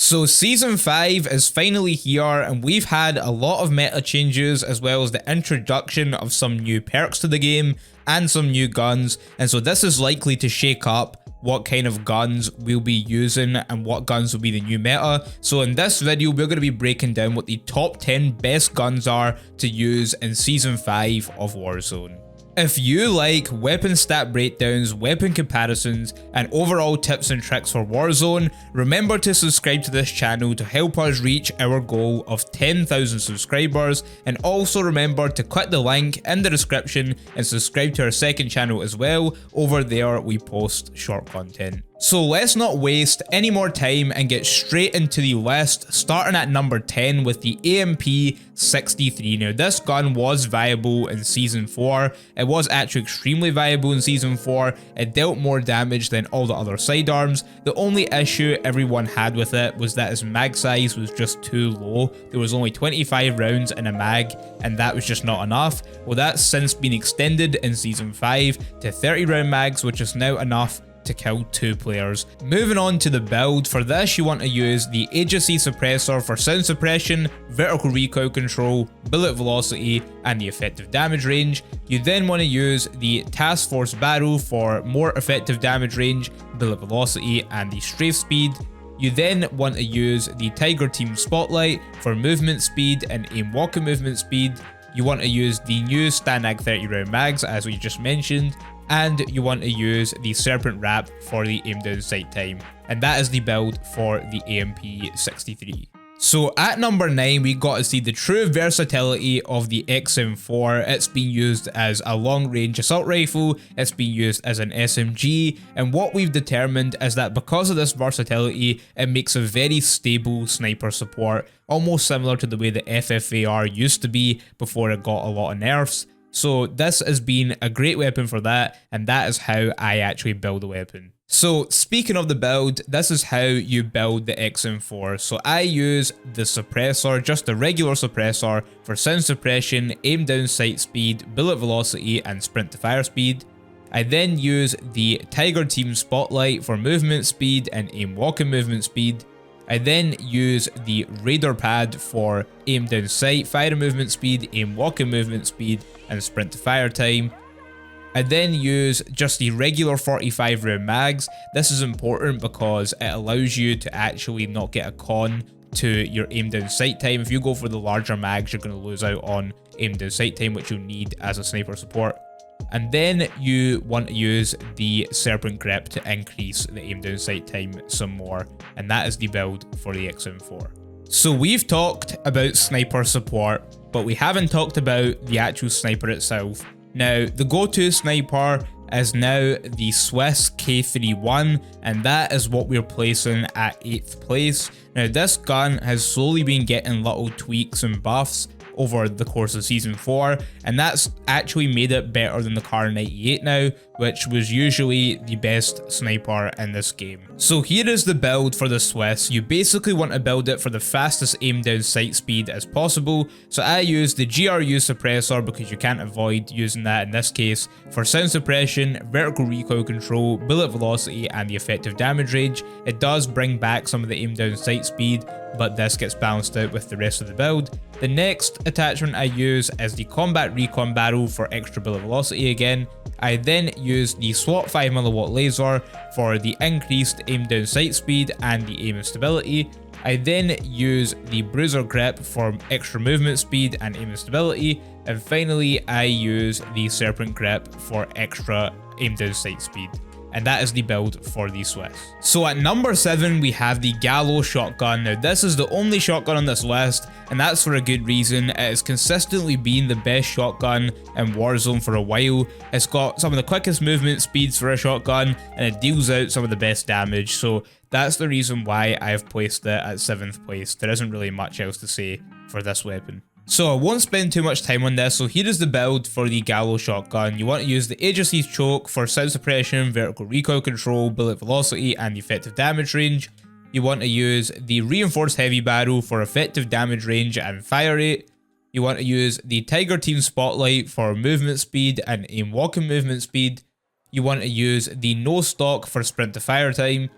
So Season 5 is finally here, and we've had a lot of meta changes as well as the introduction of some new perks to the game and some new guns, and so this is likely to shake up what kind of guns we'll be using and what guns will be the new meta. So in this video we're going to be breaking down what the top 10 best guns are to use in Season 5 of Warzone. If you like weapon stat breakdowns, weapon comparisons, and overall tips and tricks for Warzone, remember to subscribe to this channel to help us reach our goal of 10,000 subscribers, and also remember to click the link in the description and subscribe to our second channel as well. Over there we post short content. So let's not waste any more time and get straight into the list, starting at number 10 with the AMP63. Now this gun was viable in Season 4, it was actually extremely viable in Season 4, it dealt more damage than all the other sidearms. The only issue everyone had with it was that its mag size was just too low. There was only 25 rounds in a mag, and that was just not enough. Well, that's since been extended in Season 5 to 30 round mags, which is now enough to kill 2 players. Moving on to the build, for this you want to use the agency suppressor for sound suppression, vertical recoil control, bullet velocity, and the effective damage range. You then want to use the task force barrel for more effective damage range, bullet velocity, and the strafe speed. You then want to use the Tiger Team Spotlight for movement speed and aim walking movement speed. You want to use the new Stanag 30 round mags as we just mentioned, and you want to use the Serpent Wrap for the aim down sight time. And that is the build for the AMP63. So at number 9 we got to see the true versatility of the XM4. It's been used as a long range assault rifle, it's been used as an SMG, and what we've determined is that because of this versatility it makes a very stable sniper support, almost similar to the way the FFAR used to be before it got a lot of nerfs. So this has been a great weapon for that, and that is how I actually build a weapon. So speaking of the build, this is how you build the XM4. So I use the suppressor, just the regular suppressor, for sound suppression, aim down sight speed, bullet velocity, and sprint to fire speed. I then use the Tiger Team Spotlight for movement speed and aim walking movement speed. I then use the Radar Pad for aim down sight, fire movement speed, aim walking movement speed, and sprint to fire time. I then use just the regular 45 round mags. This is important because it allows you to actually not get a con to your aim down sight time. If you go for the larger mags, you're going to lose out on aim down sight time, which you'll need as a sniper support. And then you want to use the Serpent Grip to increase the aim down sight time some more, and that is the build for the XM4. So we've talked about sniper support, but we haven't talked about the actual sniper itself. Now, the go-to sniper is now the Swiss K31, and that is what we're placing at 8th place. Now, this gun has slowly been getting little tweaks and buffs over the course of Season 4, and that's actually made it better than the Kar98 now, which was usually the best sniper in this game. So here is the build for the Swiss. You basically want to build it for the fastest aim down sight speed as possible. So I use the GRU suppressor because you can't avoid using that in this case, for sound suppression, vertical recoil control, bullet velocity, and the effective damage range. It does bring back some of the aim down sight speed, but this gets balanced out with the rest of the build. The next attachment I use is the Combat Recon Barrel for extra bullet velocity again. I then use the SWAT 5mm laser for the increased aim down sight speed and the aim and stability. I then use the Bruiser Grip for extra movement speed and aim and stability. And finally I use the Serpent Grip for extra aim down sight speed. And that is the build for the Swiss. So at number 7 we have the Gallo shotgun. Now this is the only shotgun on this list, and that's for a good reason. It has consistently been the best shotgun in Warzone for a while. It's got some of the quickest movement speeds for a shotgun, and it deals out some of the best damage, so that's the reason why I've placed it at 7th place. There isn't really much else to say for this weapon. So I won't spend too much time on this, so here is the build for the Gallo shotgun. You want to use the agency's choke for sound suppression, vertical recoil control, bullet velocity, and the effective damage range. You want to use the reinforced heavy barrel for effective damage range and fire rate. You want to use the Tiger Team Spotlight for movement speed and aim walking movement speed. You want to use the no stock for sprint to fire time.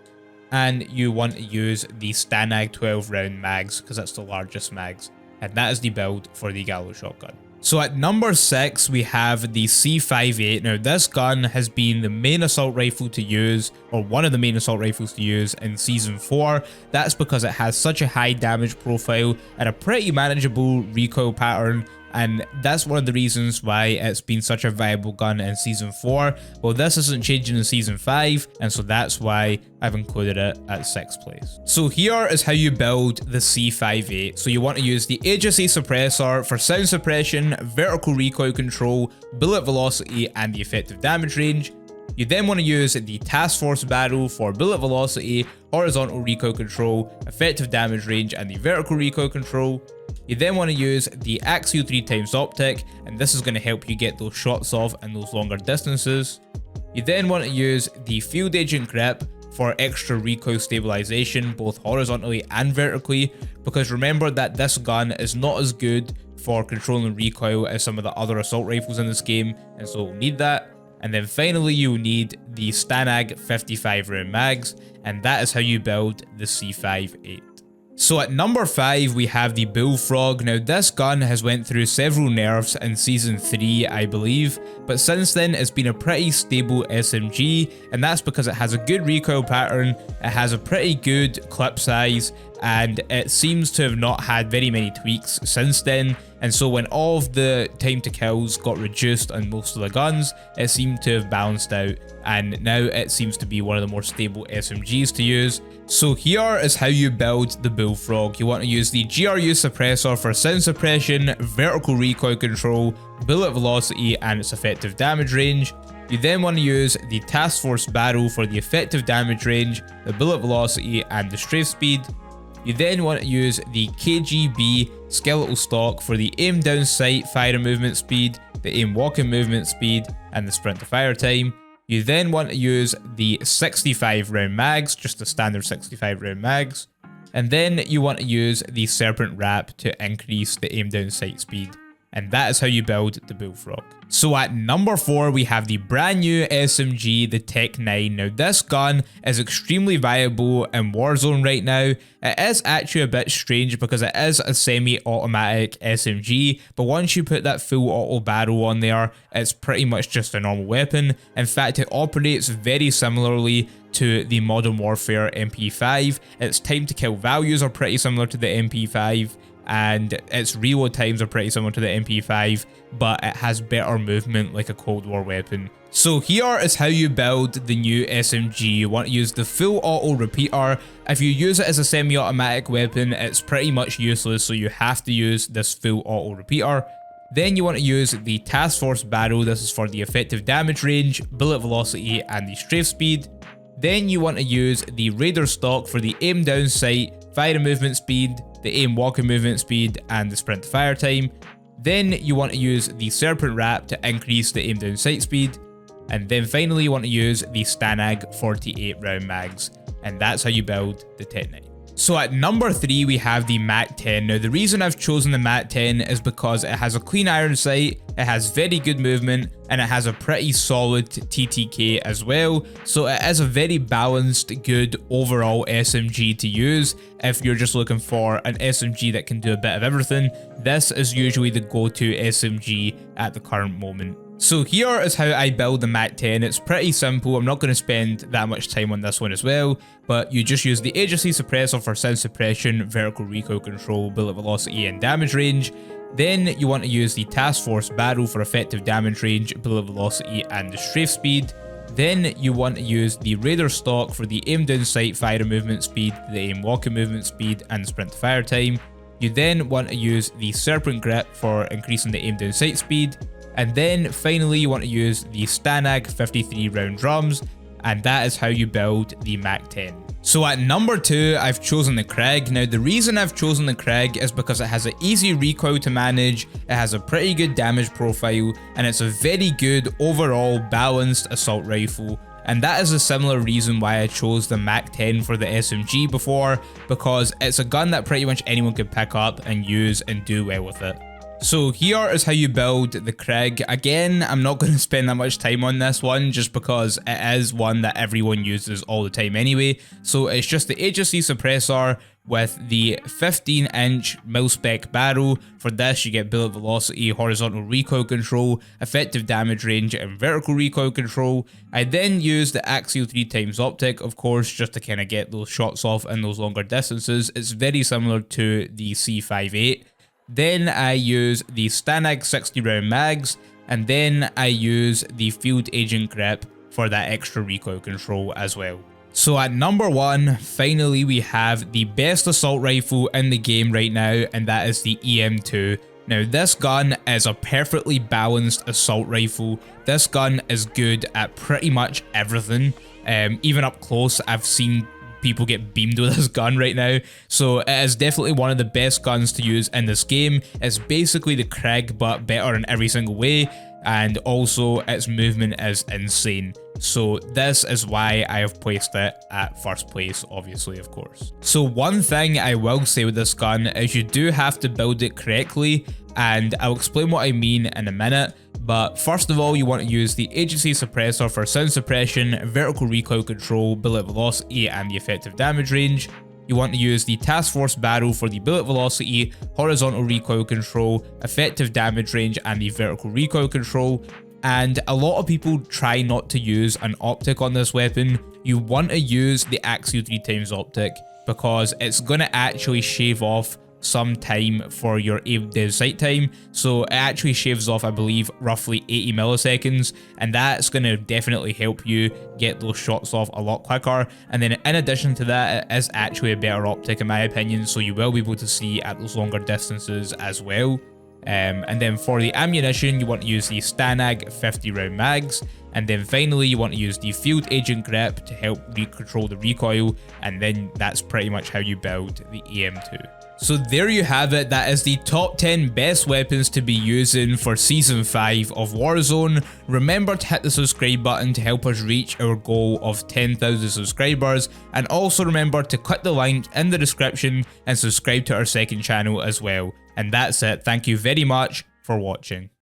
and you want to use the Stanag 12 round mags because that's the largest mags, and that is the build for the Gallo shotgun. So at number 6 we have the C58. Now this gun has been the main assault rifle to use, or one of the main assault rifles to use in Season 4. That's because it has such a high damage profile and a pretty manageable recoil pattern, and that's one of the reasons why it's been such a viable gun in Season 4. Well, this isn't changing in Season 5, and so that's why I've included it at 6th place. So here is how you build the C58. So you want to use the HSA suppressor for sound suppression, vertical recoil control, bullet velocity, and the effective damage range. You then want to use the task force barrel for bullet velocity, horizontal recoil control, effective damage range, and the vertical recoil control. You then want to use the axial 3x optic, and this is going to help you get those shots off in those longer distances. You then want to use the field agent grip for extra recoil stabilization, both horizontally and vertically, because remember that this gun is not as good for controlling recoil as some of the other assault rifles in this game, and so we'll need that. And then finally you need the Stanag 55 round mags, and that is how you build the C58. So at number 5 we have the Bullfrog. Now this gun has went through several nerfs in Season 3 I believe, but since then it's been a pretty stable SMG, and that's because it has a good recoil pattern, it has a pretty good clip size, and it seems to have not had very many tweaks since then. And so when all of the time to kills got reduced on most of the guns, it seemed to have balanced out, and now it seems to be one of the more stable SMGs to use. So here is how you build the Bullfrog. You want to use the GRU suppressor for sound suppression, vertical recoil control, bullet velocity, and its effective damage range. You then want to use the task force barrel for the effective damage range, the bullet velocity, and the strafe speed. You then want to use the KGB skeletal stock for the aim down sight fire and movement speed, the aim walking movement speed, and the sprint to fire time. You then want to use the 65 round mags, just the standard 65 round mags. And then you want to use the serpent wrap to increase the aim down sight speed. And that is how you build the Bullfrog. So at number 4 we have the brand new SMG, the Tec9. Now this gun is extremely viable in Warzone right now. It is actually a bit strange because it is a semi-automatic SMG, but once you put that full auto barrel on there, it's pretty much just a normal weapon. In fact, it operates very similarly to the Modern Warfare MP5. Its time to kill values are pretty similar to the MP5, and its reload times are pretty similar to the MP5, but it has better movement like a Cold War weapon. So here is how you build the new SMG. You want to use the full auto repeater. If you use it as a semi-automatic weapon, it's pretty much useless, so you have to use this full auto repeater. Then you want to use the task force barrel. This is for the effective damage range, bullet velocity, and the strafe speed. Then you want to use the Raider stock for the aim down sight, fire and movement speed, the aim walking movement speed, and the sprint to fire time. Then you want to use the serpent wrap to increase the aim down sight speed. And then finally you want to use the Stanag 48 round mags. And that's how you build the Tec9. So at number 3 we have the Mac10. Now the reason I've chosen the Mac10 is because it has a clean iron sight, it has very good movement, and it has a pretty solid TTK as well. So it is a very balanced, good overall SMG to use. If you're just looking for an SMG that can do a bit of everything, this is usually the go-to SMG at the current moment. So here is how I build the Mac10. It's pretty simple. I'm not going to spend that much time on this one as well, but you just use the HSA suppressor for sound suppression, vertical recoil control, bullet velocity, and damage range. Then you want to use the task force barrel for effective damage range, bullet velocity, and the strafe speed. Then you want to use the Raider stock for the aim down sight fire and movement speed, the aim walking movement speed, and the sprint to fire time. You then want to use the serpent grip for increasing the aim down sight speed. And then finally you want to use the Stanag 53 round drums, and that is how you build the Mac10. So at number 2 I've chosen the KRIG. Now the reason I've chosen the KRIG is because it has an easy recoil to manage, it has a pretty good damage profile, and it's a very good overall balanced assault rifle. And that is a similar reason why I chose the Mac10 for the SMG before, because it's a gun that pretty much anyone could pick up and use and do well with it. So here is how you build the KRIG. Again, I'm not going to spend that much time on this one just because it is one that everyone uses all the time anyway. So it's just the agency suppressor with the 15-inch mil-spec barrel. For this you get bullet velocity, horizontal recoil control, effective damage range and vertical recoil control. I then use the axial 3x optic, of course, just to kind of get those shots off in those longer distances. It's very similar to the C58. Then I use the STANAG 60 round mags, and then I use the field agent grip for that extra recoil control as well. So at number 1, finally we have the best assault rifle in the game right now, and that is the Am2. Now this gun is a perfectly balanced assault rifle. This gun is good at pretty much everything. Even up close, I've seen people get beamed with this gun right now, so it is definitely one of the best guns to use in this game. It's basically the KRIG but better in every single way, and also its movement is insane. So this is why I have placed it at first place, obviously, of course. So one thing I will say with this gun is you do have to build it correctly, and I'll explain what I mean in a minute. But first of all, you want to use the agency suppressor for sound suppression, vertical recoil control, bullet velocity and the effective damage range. You want to use the task force barrel for the bullet velocity, horizontal recoil control, effective damage range and the vertical recoil control. And a lot of people try not to use an optic on this weapon. You want to use the axial 3x optic because it's going to actually shave off some time for your aim dev sight time. So it actually shaves off, I believe, roughly 80 milliseconds, and that's going to definitely help you get those shots off a lot quicker. And then in addition to that, it is actually a better optic in my opinion, so you will be able to see at those longer distances as well. And then for the ammunition, you want to use the STANAG 50 round mags, and then finally you want to use the field agent grip to help control the recoil, and then that's pretty much how you build the Am2. So there you have it, that is the top 10 best weapons to be using for Season 5 of Warzone. Remember to hit the subscribe button to help us reach our goal of 10,000 subscribers, and also remember to click the link in the description and subscribe to our second channel as well. And that's it, thank you very much for watching.